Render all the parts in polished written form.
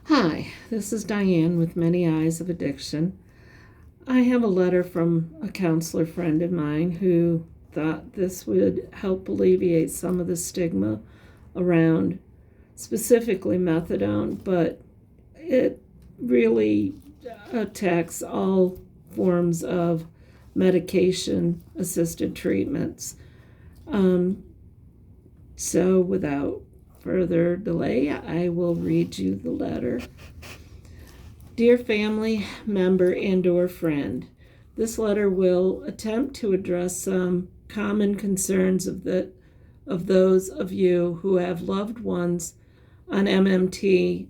Hi, this is Diane with Many Eyes of Addiction. I have a letter from a counselor friend of mine who thought this would help alleviate some of the stigma around specifically methadone, but it really attacks all forms of medication-assisted treatments. So without further delay, I will read you the letter. Dear family member and/or friend, this letter will attempt to address some common concerns of those of you who have loved ones on MMT,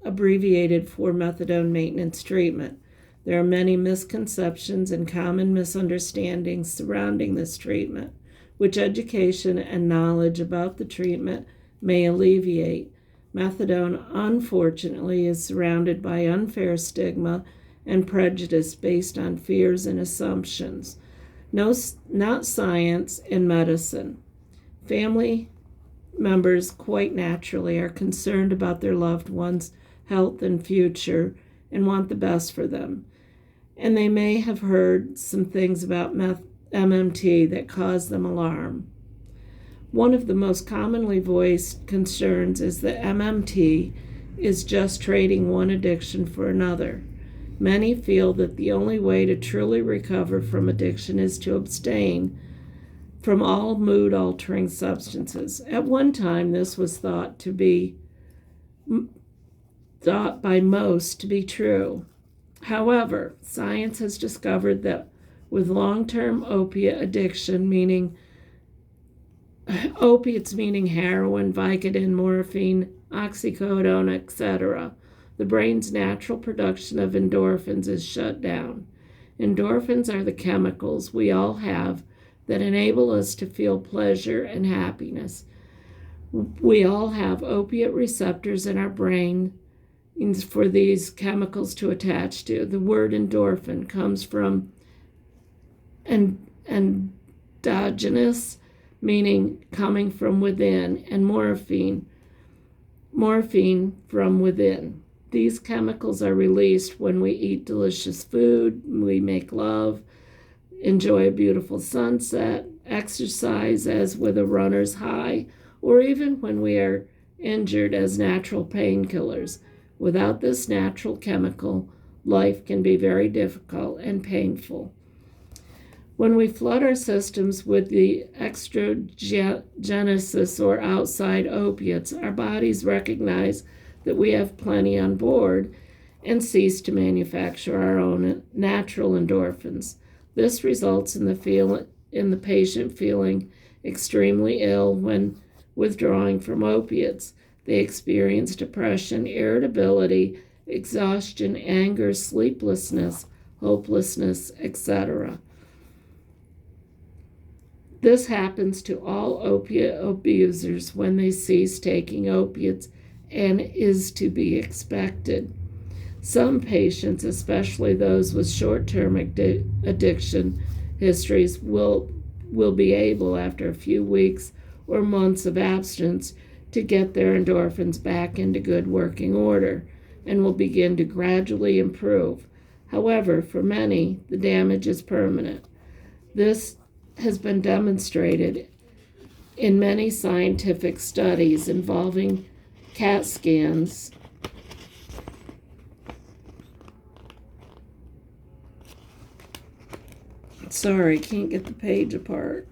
abbreviated for methadone maintenance treatment. There are many misconceptions and common misunderstandings surrounding this treatment, which education and knowledge about the treatment may alleviate. Methadone, unfortunately, is surrounded by unfair stigma and prejudice based on fears and assumptions. Not science and medicine. Family members quite naturally are concerned about their loved ones' health and future and want the best for them. And they may have heard some things about MMT that cause them alarm. One of the most commonly voiced concerns is that MMT is just trading one addiction for another. Many feel that the only way to truly recover from addiction is to abstain from all mood-altering substances. At one time, this was thought by most to be true. However, science has discovered that with long-term opiate addiction, meaning opiates meaning heroin, Vicodin, morphine, oxycodone, etc., the brain's natural production of endorphins is shut down. Endorphins are the chemicals we all have that enable us to feel pleasure and happiness. We all have opiate receptors in our brain for these chemicals to attach to. The word endorphin comes from endogenous, meaning coming from within, and morphine from within. These chemicals are released when we eat delicious food, we make love, enjoy a beautiful sunset, exercise as with a runner's high, or even when we are injured as natural painkillers. Without this natural chemical, life can be very difficult and painful. When we flood our systems with the exogenous or outside opiates, our bodies recognize that we have plenty on board and cease to manufacture our own natural endorphins. This results in the patient feeling extremely ill when withdrawing from opiates. They experience depression, irritability, exhaustion, anger, sleeplessness, hopelessness, etc. This happens to all opiate abusers when they cease taking opiates and is to be expected. Some patients, especially those with short-term addiction histories, will be able, after a few weeks or months of abstinence, to get their endorphins back into good working order and will begin to gradually improve. However, for many, the damage is permanent. This has been demonstrated in many scientific studies involving CAT scans Sorry, can't get the page apart.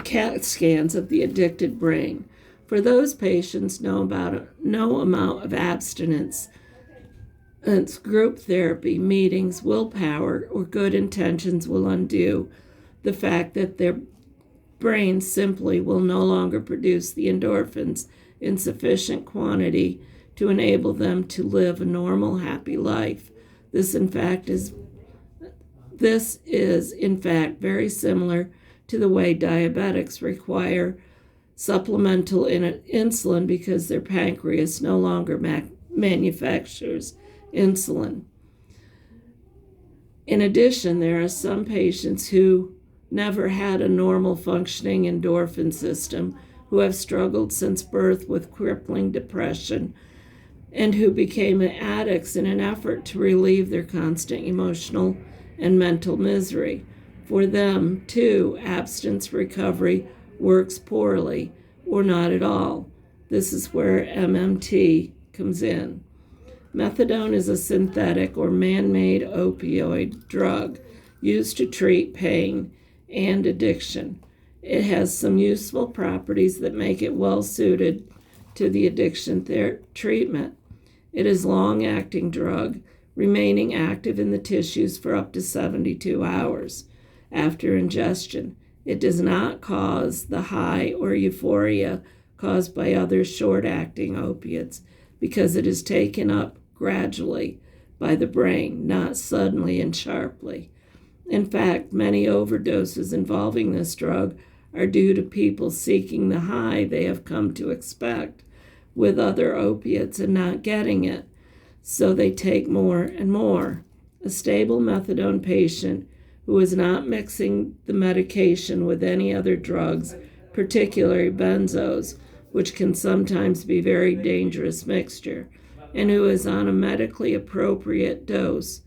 CAT scans of the addicted brain. For those patients, no amount of abstinence, group therapy, meetings, willpower, or good intentions will undo the fact that their brain simply will no longer produce the endorphins in sufficient quantity to enable them to live a normal, happy life. This is in fact very similar to the way diabetics require supplemental insulin because their pancreas no longer manufactures insulin. In addition, there are some patients who never had a normal functioning endorphin system, who have struggled since birth with crippling depression, and who became addicts in an effort to relieve their constant emotional and mental misery. For them, too, abstinence recovery works poorly or not at all. This is where MMT comes in. Methadone is a synthetic or man-made opioid drug used to treat pain and addiction. It has some useful properties that make it well suited to the addiction treatment. It is a long-acting drug, remaining active in the tissues for up to 72 hours after ingestion. It does not cause the high or euphoria caused by other short-acting opiates because it is taken up gradually by the brain, not suddenly and sharply. In fact, many overdoses involving this drug are due to people seeking the high they have come to expect with other opiates and not getting it, so they take more and more. A stable methadone patient who is not mixing the medication with any other drugs, particularly benzos, which can sometimes be a very dangerous mixture, and who is on a medically appropriate dose,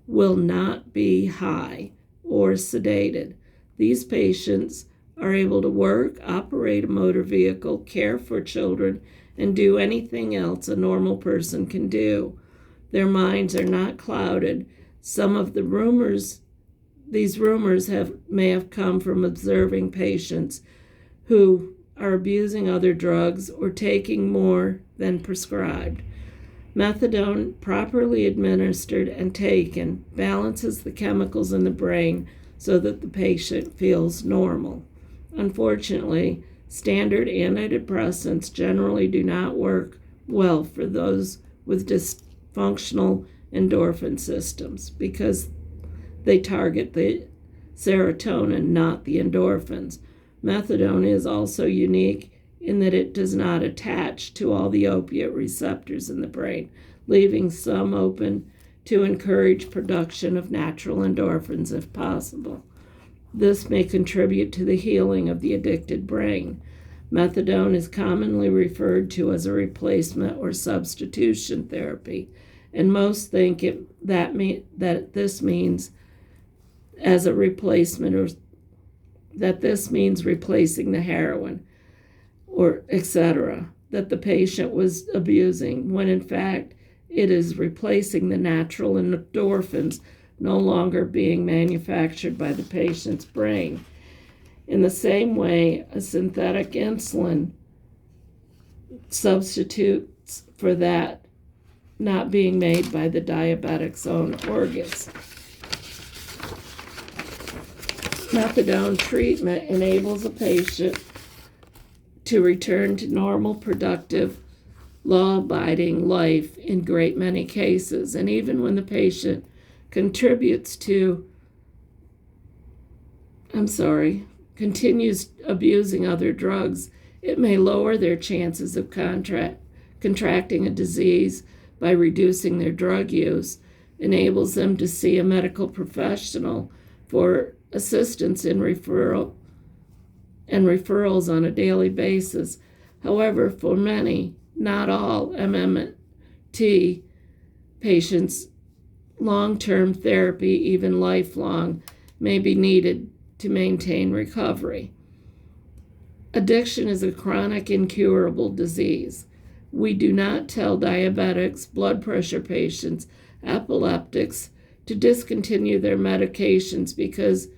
will not be high or sedated. These patients are able to work, operate a motor vehicle, care for children, and do anything else a normal person can do. Their minds are not clouded. Some of these rumors may have come from observing patients who are abusing other drugs or taking more than prescribed. Methadone, properly administered and taken, balances the chemicals in the brain so that the patient feels normal. Unfortunately, standard antidepressants generally do not work well for those with dysfunctional endorphin systems because they target the serotonin, not the endorphins. Methadone is also unique in that it does not attach to all the opiate receptors in the brain, leaving some open to encourage production of natural endorphins if possible. This may contribute to the healing of the addicted brain. Methadone is commonly referred to as a replacement or substitution therapy, and most think that this means as a replacement, or that this means replacing the heroin or etc. that the patient was abusing, when in fact it is replacing the natural endorphins no longer being manufactured by the patient's brain. In the same way, a synthetic insulin substitutes for that not being made by the diabetic's own organs. Methadone treatment enables a patient to return to normal, productive, law-abiding life in great many cases. And even when the patient continues abusing other drugs, it may lower their chances of contracting a disease by reducing their drug use, enables them to see a medical professional for assistance in referrals on a daily basis. However, for many, not all, MMT patients, long-term therapy, even lifelong, may be needed to maintain recovery. Addiction is a chronic, incurable disease. We do not tell diabetics, blood pressure patients, epileptics to discontinue their medications because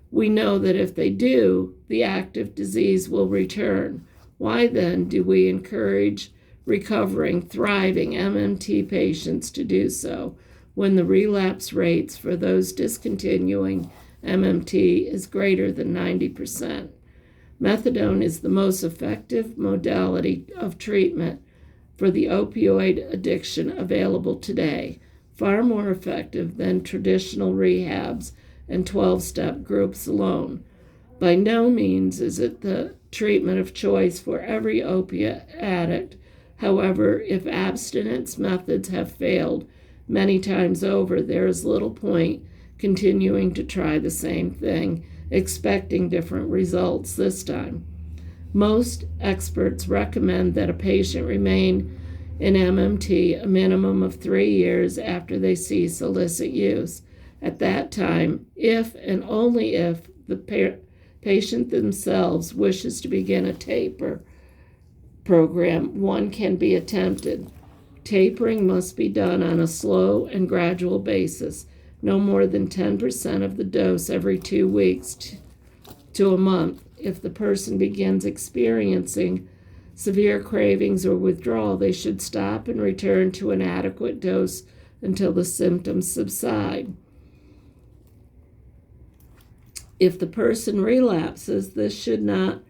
we know that if they do, the active disease will return. Why then do we encourage recovering, thriving MMT patients to do so when the relapse rates for those discontinuing MMT is greater than 90%? Methadone is the most effective modality of treatment for the opioid addiction available today, far more effective than traditional rehabs and 12-step groups alone. By no means is it the treatment of choice for every opiate addict. However, if abstinence methods have failed many times over, there is little point continuing to try the same thing expecting different results this time. Most experts recommend that a patient remain in MMT a minimum of 3 years after they cease illicit use. At that time, if and only if the patient themselves wishes to begin a taper program, one can be attempted. Tapering must be done on a slow and gradual basis, no more than 10% of the dose every 2 weeks to a month. If the person begins experiencing severe cravings or withdrawal, they should stop and return to an adequate dose until the symptoms subside. If the person relapses, this should not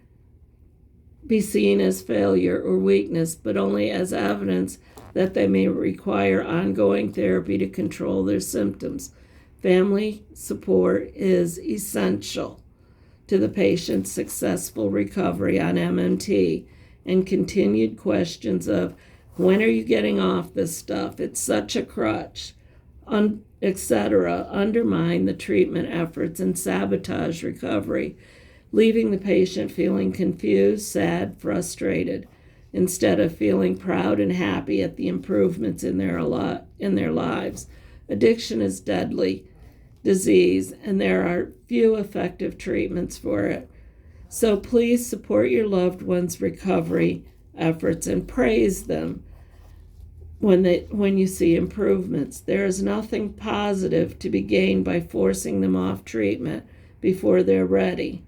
be seen as failure or weakness, but only as evidence that they may require ongoing therapy to control their symptoms. Family support is essential to the patient's successful recovery on MMT, and continued questions of, when are you getting off this stuff? It's such a crutch, etc., undermine the treatment efforts and sabotage recovery, leaving the patient feeling confused, sad, frustrated, instead of feeling proud and happy at the improvements in their lives. Addiction is deadly disease, and there are few effective treatments for it. So please support your loved ones' recovery efforts and praise them when you see improvements. There is nothing positive to be gained by forcing them off treatment before they're ready.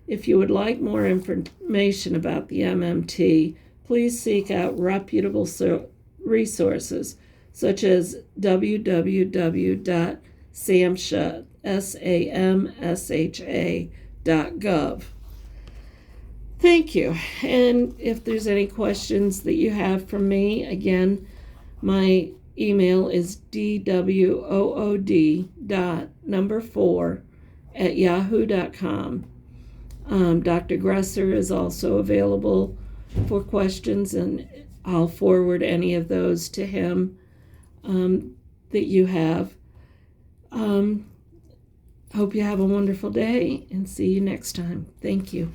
If you would like more information about the MMT, please seek out reputable resources such as www.samsha.gov. Thank you. And if there's any questions that you have for me, again, my email is dwood.4@yahoo.com. Dr. Gresser is also available for questions, and I'll forward any of those to him that you have. Hope you have a wonderful day, and see you next time. Thank you.